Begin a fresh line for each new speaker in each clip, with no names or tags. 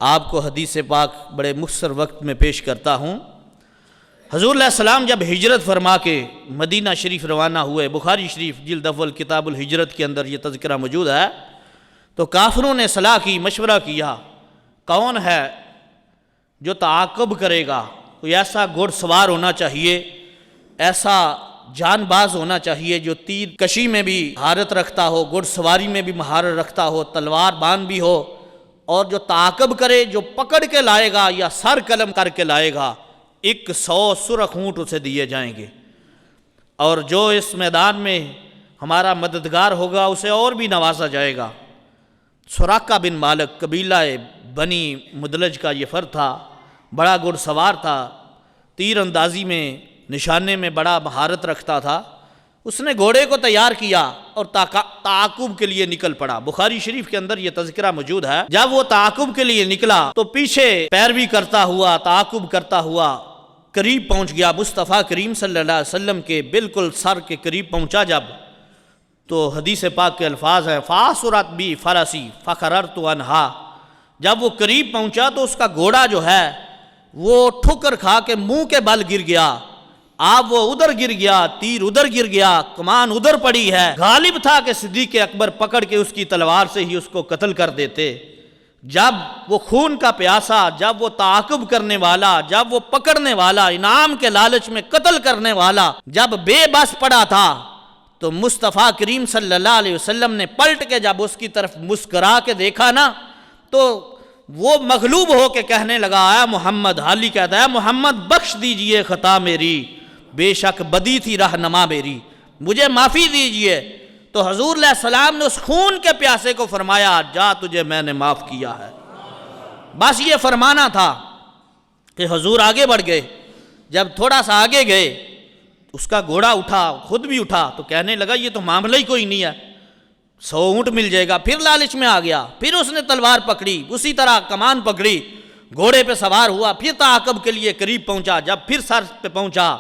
آپ کو حدیث پاک بڑے مختصر وقت میں پیش کرتا ہوں۔ حضور علیہ السلام جب ہجرت فرما کے مدینہ شریف روانہ ہوئے، بخاری شریف جلد اول کتاب الہجرت کے اندر یہ تذکرہ موجود ہے، تو کافروں نے صلاح کی، مشورہ کیا، کون ہے جو تعاقب کرے گا؟ کوئی ایسا گھڑ سوار ہونا چاہیے، ایسا جان باز ہونا چاہیے جو تیر کشی میں بھی مہارت رکھتا ہو، گھڑ سواری میں بھی مہارت رکھتا ہو، تلوار بان بھی ہو، اور جو تعاقب کرے، جو پکڑ کے لائے گا یا سر قلم کر کے لائے گا، 100 سرخ اونٹ اسے دیے جائیں گے، اور جو اس میدان میں ہمارا مددگار ہوگا اسے اور بھی نوازا جائے گا۔ سراقہ بن مالک قبیلہ بنی مدلج کا یہ فرد تھا، بڑا گھڑ سوار تھا، تیر اندازی میں، نشانے میں بڑا مہارت رکھتا تھا۔ اس نے گھوڑے کو تیار کیا اور تعاقب کے لیے نکل پڑا۔ بخاری شریف کے اندر یہ تذکرہ موجود ہے، جب وہ تعاقب کے لیے نکلا تو پیچھے پیروی کرتا ہوا، تعاقب کرتا ہوا قریب پہنچ گیا، مصطفیٰ کریم صلی اللہ علیہ وسلم کے بالکل سر کے قریب پہنچا جب، تو حدیث پاک کے الفاظ ہیں فَاسُرَتْ بِي فَرَسِي فَخَرَرْتُ عَنْهَا۔ جب وہ قریب پہنچا تو اس کا گھوڑا جو ہے وہ ٹھکر کھا کے منہ کے بل گر گیا، آپ وہ ادھر گر گیا، تیر ادھر گر گیا، کمان ادھر پڑی ہے۔ غالب تھا کہ صدیق اکبر پکڑ کے اس کی تلوار سے ہی اس کو قتل کر دیتے۔ جب وہ خون کا پیاسا، جب وہ تعاقب کرنے والا، جب وہ پکڑنے والا، انعام کے لالچ میں قتل کرنے والا جب بے بس پڑا تھا، تو مصطفیٰ کریم صلی اللہ علیہ وسلم نے پلٹ کے جب اس کی طرف مسکرا کے دیکھا نا، تو وہ مغلوب ہو کے کہنے لگا، اے محمد، حالی کہتا ہے، اے محمد بخش دیجئے خطا میری، بے شک بدی تھی رہنما میری، مجھے معافی دیجئے۔ تو حضور علیہ السلام نے اس خون کے پیاسے کو فرمایا، جا تجھے میں نے معاف کیا ہے۔ بس یہ فرمانا تھا کہ حضور آگے بڑھ گئے۔ جب تھوڑا سا آگے گئے، اس کا گھوڑا اٹھا، خود بھی اٹھا، تو کہنے لگا یہ تو معاملہ ہی کوئی نہیں ہے، 100 اونٹ مل جائے گا۔ پھر لالچ میں آ گیا، پھر اس نے تلوار پکڑی، اسی طرح کمان پکڑی، گھوڑے پہ سوار ہوا، پھر تعاقب کے لیے قریب پہنچا۔ جب پھر سر پہ پہنچا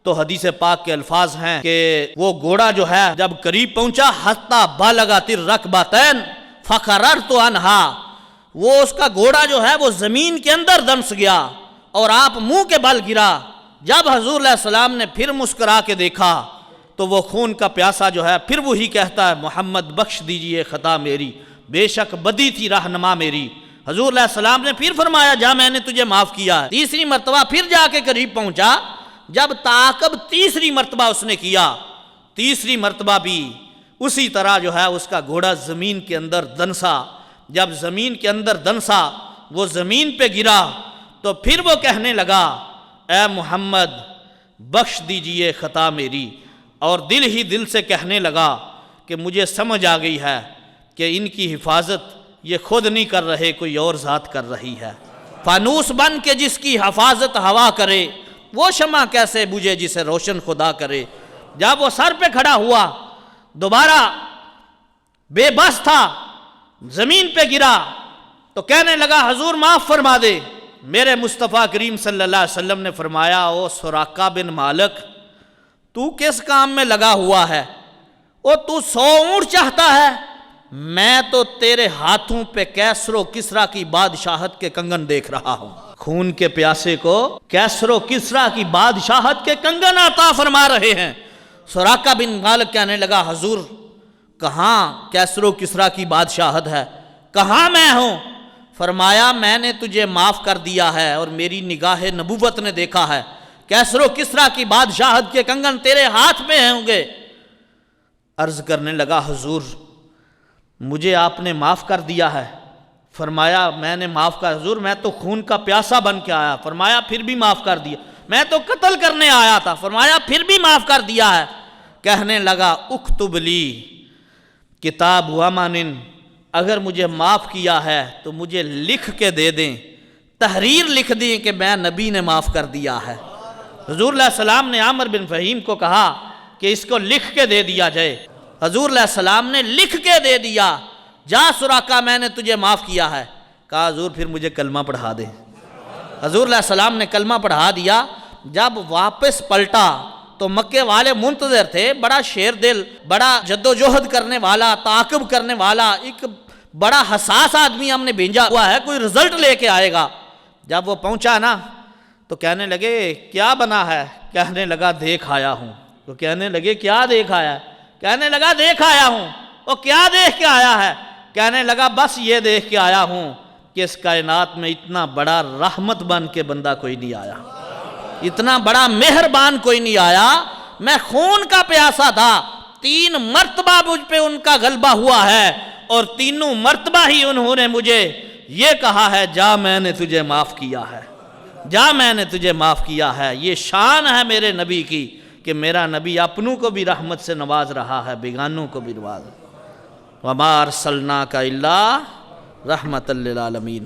تو حدیث پاک کے الفاظ ہیں کہ وہ گھوڑا جو ہے جب قریب پہنچا، حتی بلغت الرکبتین فخررت عنہا، وہ اس کا گھوڑا جو ہے وہ زمین کے اندر دنس گیا اور آپ منہ کے بل گرا۔ جب حضور علیہ السلام نے پھر مسکرا کے دیکھا تو وہ خون کا پیاسا جو ہے پھر وہی کہتا ہے، محمد بخش دیجئے خطا میری، بے شک بدی تھی رہنما میری۔ حضور علیہ السلام نے پھر فرمایا، جا میں نے تجھے معاف کیا ہے۔ تیسری مرتبہ پھر جا کے قریب پہنچا، جب تعاقب تیسری مرتبہ اس نے کیا، تیسری مرتبہ بھی اسی طرح جو ہے اس کا گھوڑا زمین کے اندر دنسا۔ جب زمین کے اندر دنسا، وہ زمین پہ گرا، تو پھر وہ کہنے لگا، اے محمد بخش دیجئے خطا میری، اور دل ہی دل سے کہنے لگا کہ مجھے سمجھ آ گئی ہے کہ ان کی حفاظت یہ خود نہیں کر رہے، کوئی اور ذات کر رہی ہے۔ فانوس بن کے جس کی حفاظت ہوا کرے، وہ شمع کیسے بجھے جسے روشن خدا کرے۔ جب وہ سر پہ کھڑا ہوا، دوبارہ بے بس تھا، زمین پہ گرا، تو کہنے لگا، حضور معاف فرما دے۔ میرے مصطفیٰ کریم صلی اللہ علیہ وسلم نے فرمایا، او سراقہ بن مالک، تو کس کام میں لگا ہوا ہے؟ او تو 100 اونٹ چاہتا ہے؟ میں تو تیرے ہاتھوں پہ کیسر و کسریٰ کی بادشاہت کے کنگن دیکھ رہا ہوں۔ خون کے پیاسے کو کیسر و کسریٰ کی بادشاہت کے کنگن عطا فرما رہے ہیں۔ سراقہ بن مالک کہنے لگا، حضور کہاں کیسر و کسریٰ کی بادشاہت ہے، کہاں میں ہوں؟ فرمایا، میں نے تجھے معاف کر دیا ہے اور میری نگاہ نبوت نے دیکھا ہے، کیسر و کسریٰ کی بادشاہت کے کنگن تیرے ہاتھ میں ہوں گے۔ عرض کرنے لگا، حضور مجھے آپ نے معاف کر دیا ہے؟ فرمایا، میں نے معاف کر، حضور میں تو خون کا پیاسا بن کے آیا۔ فرمایا، پھر بھی معاف کر دیا۔ میں تو قتل کرنے آیا تھا۔ فرمایا، پھر بھی معاف کر دیا ہے۔ کہنے لگا، اکتب لی کتاب ومن، اگر مجھے معاف کیا ہے تو مجھے لکھ کے دے دیں، تحریر لکھ دیں کہ میں نبی نے معاف کر دیا ہے۔ حضور علیہ السلام نے عامر بن فہیم کو کہا کہ اس کو لکھ کے دے دیا جائے۔ حضور علیہ السلام نے لکھ کے دے دیا، جا سراقہ میں نے تجھے معاف کیا ہے۔ کہا، حضور پھر مجھے کلمہ پڑھا دے۔ حضور علیہ السلام نے کلمہ پڑھا دیا۔ جب واپس پلٹا تو مکے والے منتظر تھے، بڑا شیر دل، بڑا جد و جہد کرنے والا، تعاقب کرنے والا، ایک بڑا حساس آدمی ہم نے بھیجا ہوا ہے، کوئی رزلٹ لے کے آئے گا۔ جب وہ پہنچا نا تو کہنے لگے کیا بنا ہے؟ کہنے لگا دیکھ آیا ہوں۔ تو کہنے لگے کیا دیکھ آیا ہے؟ کہنے لگا دیکھ آیا ہوں۔ وہ کیا دیکھ کے آیا ہے؟ کہنے لگا بس یہ دیکھ کے آیا ہوں کہ اس کائنات میں اتنا بڑا رحمت بن کے بندہ کوئی نہیں آیا، اتنا بڑا مہربان کوئی نہیں آیا۔ میں خون کا پیاسا تھا، 3 مرتبہ مجھ پہ ان کا غلبہ ہوا ہے، اور تینوں مرتبہ ہی انہوں نے مجھے یہ کہا ہے جا میں نے تجھے معاف کیا ہے، جا میں نے تجھے معاف کیا ہے۔ یہ شان ہے میرے نبی کی کہ میرا نبی اپنوں کو بھی رحمت سے نواز رہا ہے، بیگانوں کو بھی نواز۔ وَمَا أَرْسَلْنَاكَ إِلَّا رَحْمَةً لِلْعَالَمِينَ۔